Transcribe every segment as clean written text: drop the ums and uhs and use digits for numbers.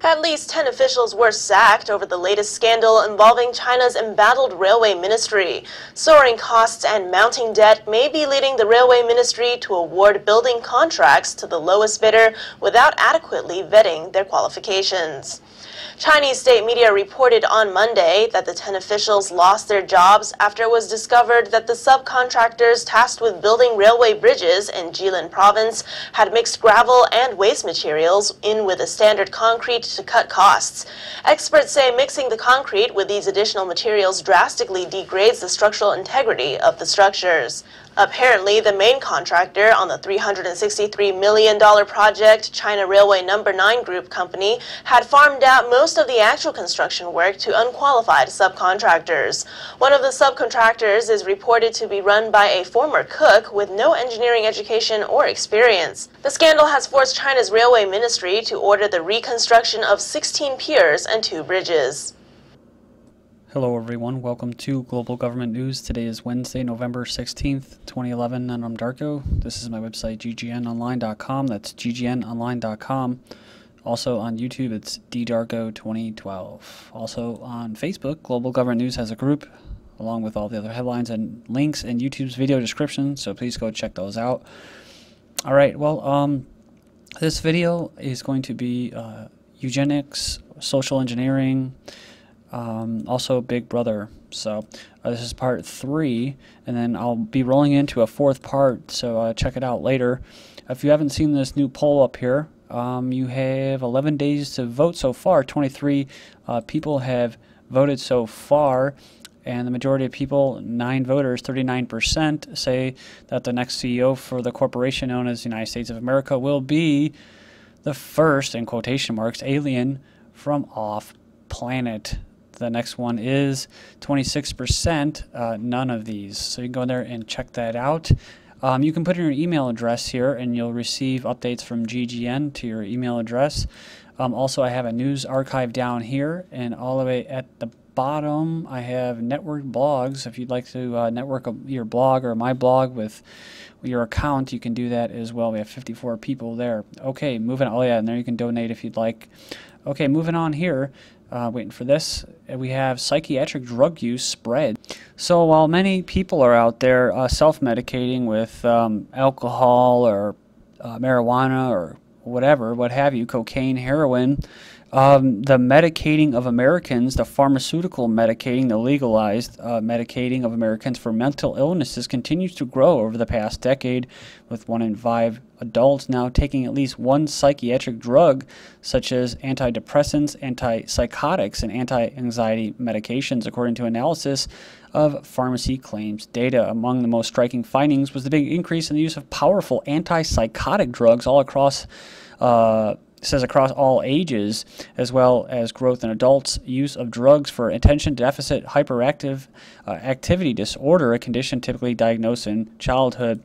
At least 10 officials were sacked over the latest scandal involving China's embattled railway ministry. Soaring costs and mounting debt may be leading the railway ministry to award building contracts to the lowest bidder without adequately vetting their qualifications. Chinese state media reported on Monday that the 10 officials lost their jobs after it was discovered that the subcontractors tasked with building railway bridges in Jilin province had mixed gravel and waste materials in with a standard concrete to cut costs. Experts say mixing the concrete with these additional materials drastically degrades the structural integrity of the structures. Apparently, the main contractor on the $363 million project, China Railway No. 9 Group Company, had farmed out most of the actual construction work to unqualified subcontractors. One of the subcontractors is reported to be run by a former cook with no engineering education or experience. The scandal has forced China's railway ministry to order the reconstruction of 16 piers and 2 bridges. Hello everyone, welcome to Global Government News. Today is Wednesday, November 16th, 2011, and I'm Darko. This is my website, ggnonline.com. That's ggnonline.com. Also on YouTube, it's ddarko2012. Also on Facebook, Global Government News has a group, along with all the other headlines and links in YouTube's video description, so please go check those out. Alright, well, this video is going to be eugenics, social engineering, also Big Brother. So this is part 3, and then I'll be rolling into a 4th part, so check it out later. If you haven't seen this new poll up here, you have 11 days to vote so far. 23 people have voted so far, and the majority of people, 9 voters, 39%, say that the next CEO for the corporation known as the United States of America will be the first, in quotation marks, alien from off planet. The next one is 26%, none of these. So you can go in there and check that out. You can put in your email address here and you'll receive updates from GGN to your email address. Also, I have a news archive down here, and all the way at the bottom I have network blogs. If you'd like to network your blog or my blog with your account, you can do that as well. We have 54 people there. Okay, moving on. Oh yeah, and there you can donate if you'd like. Okay, moving on here. Waiting for this, we have psychiatric drug use spread. So while many people are out there self-medicating with alcohol or marijuana or whatever, what have you, cocaine, heroin, the medicating of Americans, the pharmaceutical medicating, the legalized medicating of Americans for mental illnesses continues to grow over the past decade, with 1 in 5 adults now taking at least one psychiatric drug, such as antidepressants, antipsychotics, and anti-anxiety medications, according to analysis of pharmacy claims data. Among the most striking findings was the big increase in the use of powerful antipsychotic drugs all across across all ages, as well as growth in adults' use of drugs for attention deficit hyperactive activity disorder, a condition typically diagnosed in childhood.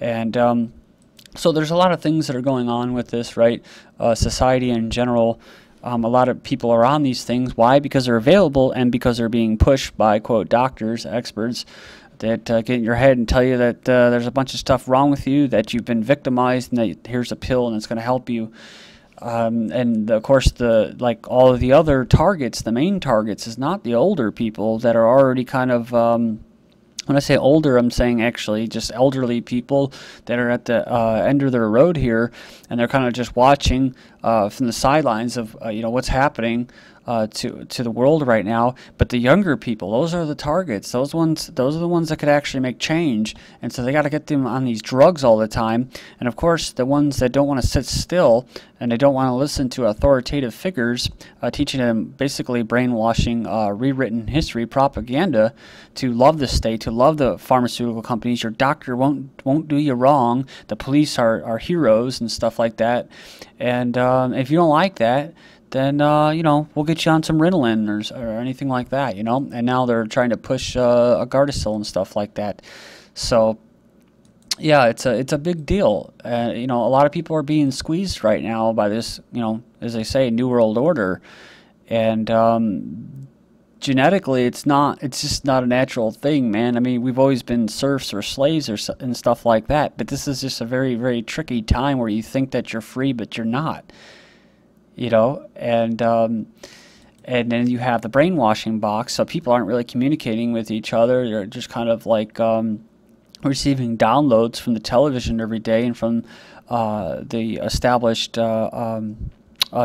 And so there's a lot of things that are going on with this, right? Society in general, a lot of people are on these things. Why? Because they're available and because they're being pushed by, quote, doctors, experts, that get in your head and tell you that there's a bunch of stuff wrong with you, that you've been victimized, and that here's a pill and it's going to help you. And of course, like all of the other targets, the main targets is not the older people that are already kind of, when I say older, I'm saying actually just elderly people that are at the end of their road here, and they're kind of just watching from the sidelines of you know, what's happening to the world right now. But the younger people, those are the targets. Those are the ones that could actually make change. And so they got to get them on these drugs all the time. And of course, the ones that don't want to sit still and they don't want to listen to authoritative figures teaching them basically brainwashing, rewritten history propaganda to love the state, to love the pharmaceutical companies. Your doctor won't do you wrong. The police are heroes and stuff like that. And if you don't like that, then, you know, we'll get you on some Ritalin or anything like that, you know. And now they're trying to push a Gardasil and stuff like that. So, yeah, it's a big deal. You know, a lot of people are being squeezed right now by this, you know, as they say, New World Order. And genetically, it's just not a natural thing, man. I mean, we've always been serfs or slaves and stuff like that. But this is just a very, very tricky time where you think that you're free, but you're not. and then you have the brainwashing box, so people aren't really communicating with each other. They're just kind of like receiving downloads from the television every day and from the established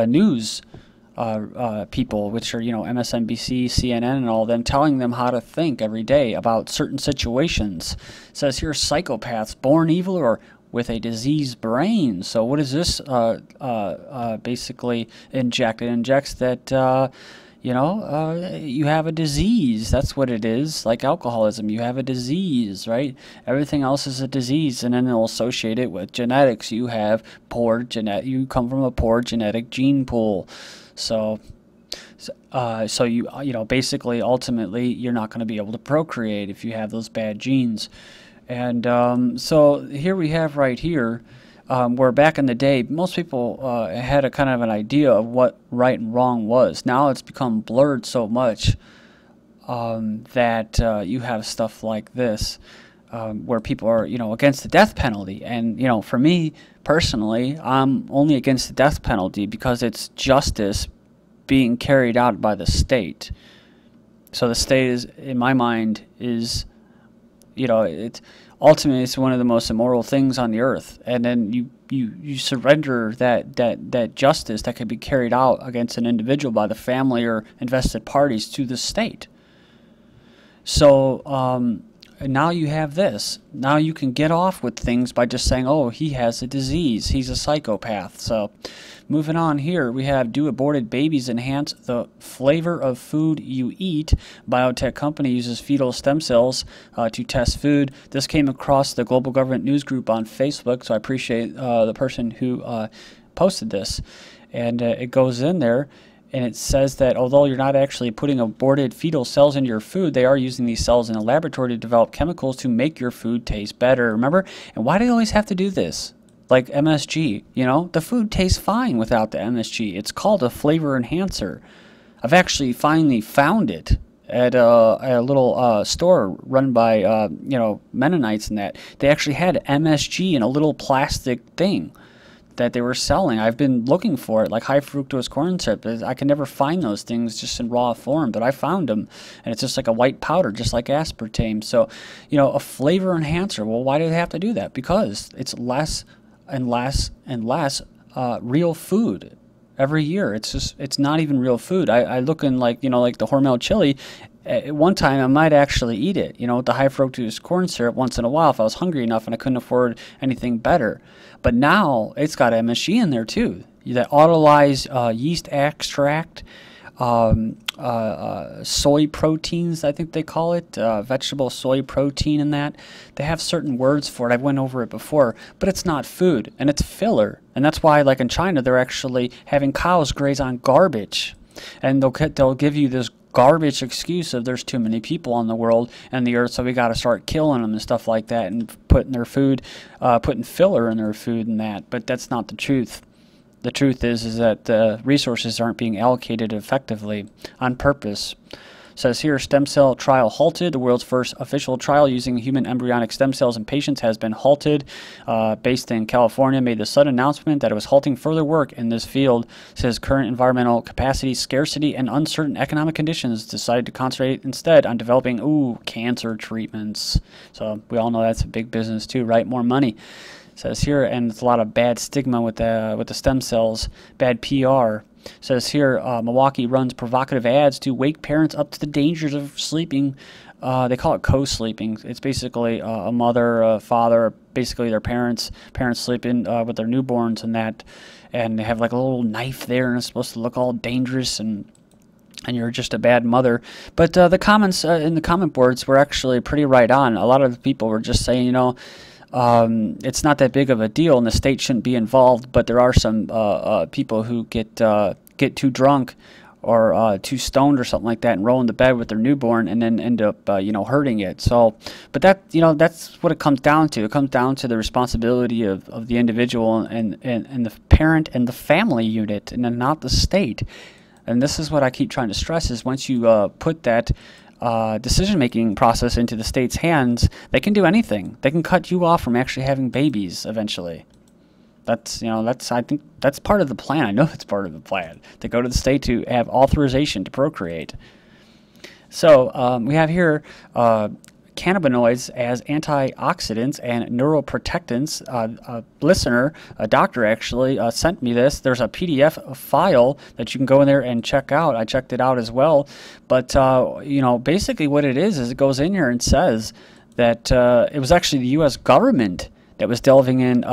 news people, which are, MSNBC, CNN, and all of them, telling them how to think every day about certain situations. It says here, psychopaths born evil or with a diseased brain. So what does this basically inject? It injects that you have a disease. That's what it is. Like alcoholism, you have a disease, right? Everything else is a disease, and then they'll associate it with genetics. You have you come from a poor genetic gene pool. So you basically, ultimately, you're not going to be able to procreate if you have those bad genes. And so here we have right here, where back in the day, most people had a kind of an idea of what right and wrong was. Now it's become blurred so much that you have stuff like this, where people are, against the death penalty. And, for me personally, I'm only against the death penalty because it's justice being carried out by the state. So the state is, in my mind, is, it's ultimately, it's one of the most immoral things on the earth. And then you surrender that justice that could be carried out against an individual by the family or invested parties to the state. So now you have this. Now you can get off with things by just saying, oh, he has a disease, he's a psychopath. So moving on here, we have, do aborted babies enhance the flavor of food you eat? Biotech company uses fetal stem cells to test food. This came across the Global Government News Group on Facebook, so I appreciate the person who posted this. And it goes in there, and it says that although you're not actually putting aborted fetal cells into your food, they are using these cells in a laboratory to develop chemicals to make your food taste better. Remember? And why do they always have to do this? Like MSG, the food tastes fine without the MSG. It's called a flavor enhancer. I've actually finally found it at a little store run by Mennonites and that. They actually had MSG in a little plastic thing that they were selling. I've been looking for it, like high fructose corn syrup. I can never find those things just in raw form, but I found them, and it's just like a white powder, just like aspartame. So, a flavor enhancer. Well, why do they have to do that? Because it's less and less and less real food every year. It's not even real food. I look in like the Hormel chili. At one time I might actually eat it, with the high fructose corn syrup once in a while if I was hungry enough and I couldn't afford anything better. But now it's got MSG in there too. That autolyzed yeast extract, soy proteins, I think they call it, vegetable soy protein in that. They have certain words for it. I went over it before, but it's not food, and it's filler. And that's why, like in China, they're actually having cows graze on garbage. And they'll give you this garbage excuse of there's too many people on the world and the earth, so we got to start killing them and stuff like that, and putting their food, putting filler in their food and that. But that's not the truth. The truth is that the resources aren't being allocated effectively on purpose. It says here, stem cell trial halted. The world's first official trial using human embryonic stem cells in patients has been halted. Based in California, made the sudden announcement that it was halting further work in this field. It says current environmental capacity, scarcity, and uncertain economic conditions decided to concentrate instead on developing cancer treatments. So we all know that's a big business too, right? More money. It says here, and it's a lot of bad stigma with the stem cells, bad PR. It says here, Milwaukee runs provocative ads to wake parents up to the dangers of sleeping. They call it co-sleeping. It's basically a mother, a father, basically their parents sleeping with their newborns and that, and they have like a little knife there, and it's supposed to look all dangerous, and you're just a bad mother. But the comments in the comment boards were actually pretty right on. A lot of the people were just saying, it's not that big of a deal, and the state shouldn't be involved. But there are some people who get too drunk or too stoned or something like that, and roll into bed with their newborn, and then end up hurting it. So, but that's what it comes down to. It comes down to the responsibility of the individual and the parent and the family unit, and then not the state. And this is what I keep trying to stress: is once you put that decision-making process into the state's hands, they can do anything. They can cut you off from actually having babies eventually. That's, I think that's part of the plan. I know it's part of the plan to go to the state to have authorization to procreate. So we have here cannabinoids as antioxidants and neuroprotectants. A listener, a doctor actually, sent me this. There's a PDF file that you can go in there and check out. I checked it out as well. But, basically what it is it goes in here and says that it was actually the U.S. government that was delving in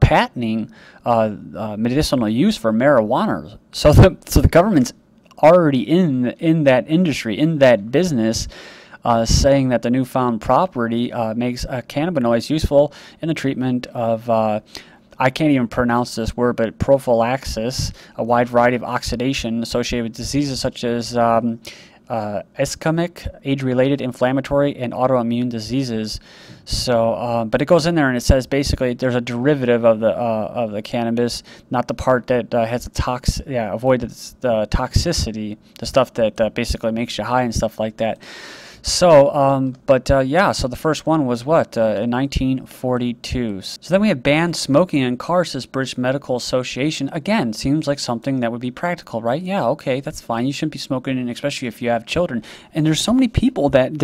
patenting medicinal use for marijuana. So the government's already in that industry, in that business, saying that the newfound property makes cannabinoids useful in the treatment of, I can't even pronounce this word, but prophylaxis, a wide variety of oxidation associated with diseases such as ischemic, age-related, inflammatory, and autoimmune diseases. So, but it goes in there and it says basically there's a derivative of the cannabis, not the part that has the avoid the toxicity, the stuff that basically makes you high and stuff like that. So, so the first one was what, in 1942. So then we have banned smoking in cars, says British Medical Association. Again, seems like something that would be practical, right? Yeah, okay, that's fine. You shouldn't be smoking, especially if you have children. And there's so many people that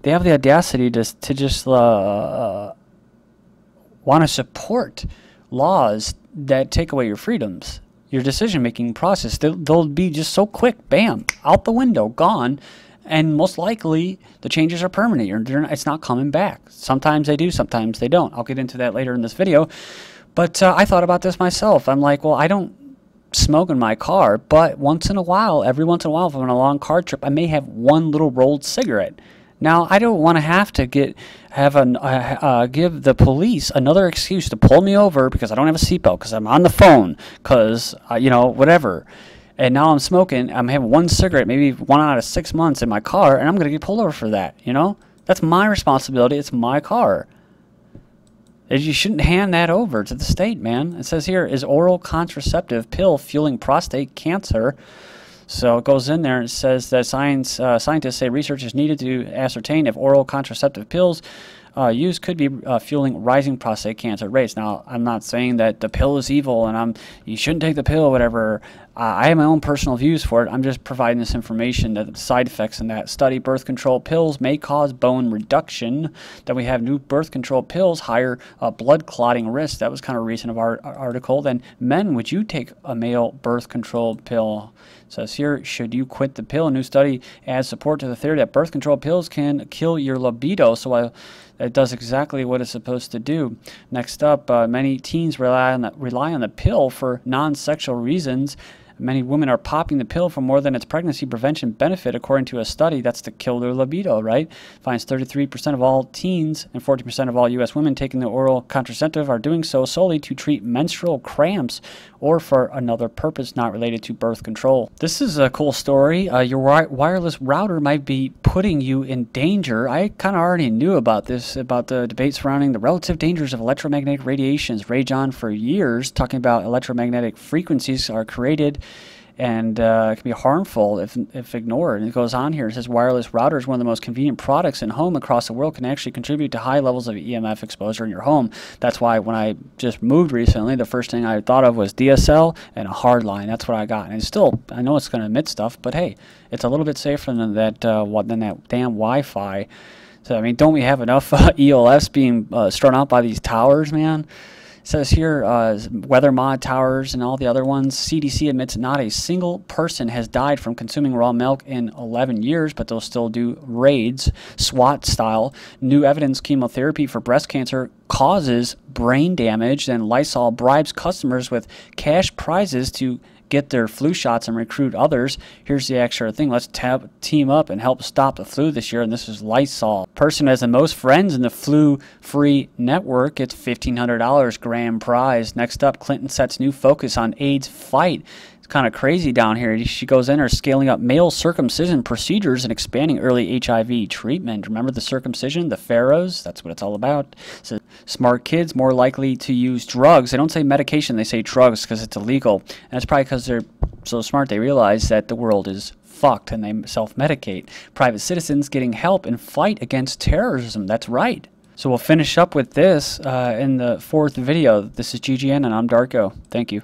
they have the audacity to just want to support laws that take away your freedoms, your decision-making process. They'll be just so quick, bam, out the window, gone. And most likely, the changes are permanent. It's not coming back. Sometimes they do, sometimes they don't. I'll get into that later in this video. But I thought about this myself. I'm like, well, I don't smoke in my car, but every once in a while, if I'm on a long car trip, I may have one little rolled cigarette. Now, I don't want to have to give the police another excuse to pull me over because I don't have a seatbelt, because I'm on the phone, because, whatever. And now I'm smoking, I'm having one cigarette, maybe 1 out of 6 months in my car, and I'm going to get pulled over for that, That's my responsibility. It's my car. You shouldn't hand that over to the state, man. It says here, is oral contraceptive pill fueling prostate cancer? So it goes in there and it says that scientists say research is needed to ascertain if oral contraceptive pills use could be fueling rising prostate cancer rates. Now, I'm not saying that the pill is evil and you shouldn't take the pill or whatever. I have my own personal views for it. I'm just providing this information, that the side effects in that study. Birth control pills may cause bone reduction. Then we have new birth control pills, higher blood clotting risk. That was kind of a recent article. Then men, would you take a male birth control pill? It says here, should you quit the pill? A new study adds support to the theory that birth control pills can kill your libido. So it does exactly what it's supposed to do. Next up, many teens rely on the pill for non-sexual reasons. Many women are popping the pill for more than its pregnancy prevention benefit, according to a study. That's to kill their libido, right? Finds 33% of all teens and 40% of all U.S. women taking the oral contraceptive are doing so solely to treat menstrual cramps or for another purpose not related to birth control. This is a cool story. Your wireless router might be putting you in danger. I kind of already knew about this, about the debate surrounding the relative dangers of electromagnetic radiations. Rage on for years, talking about electromagnetic frequencies are created and it can be harmful if ignored. And it goes on here. It says wireless routers, one of the most convenient products in home across the world, can actually contribute to high levels of EMF exposure in your home. That's why when I just moved recently, the first thing I thought of was DSL and a hard line. That's what I got. And it's still, I know it's going to emit stuff, but hey, it's a little bit safer than that damn Wi-Fi. So, I mean, don't we have enough ELFs being strung out by these towers, man? It says here, weather mod towers and all the other ones. CDC admits not a single person has died from consuming raw milk in 11 years, but they'll still do raids, SWAT style. New evidence chemotherapy for breast cancer causes brain damage. Then Lysol bribes customers with cash prizes to get their flu shots and recruit others. Here's the extra thing. Let's team up and help stop the flu this year. And this is Lysol. Person has the most friends in the flu-free network gets $1,500 grand prize. Next up, Clinton sets new focus on AIDS fight. It's kind of crazy down here. She goes in there scaling up male circumcision procedures and expanding early HIV treatment. Remember the circumcision, the pharaohs? That's what it's all about. So smart kids more likely to use drugs. They don't say medication, they say drugs because it's illegal. And it's probably because they're so smart they realize that the world is fucked and they self-medicate. Private citizens getting help in fight against terrorism. That's right. So we'll finish up with this in the fourth video. This is GGN, and I'm Darko. Thank you.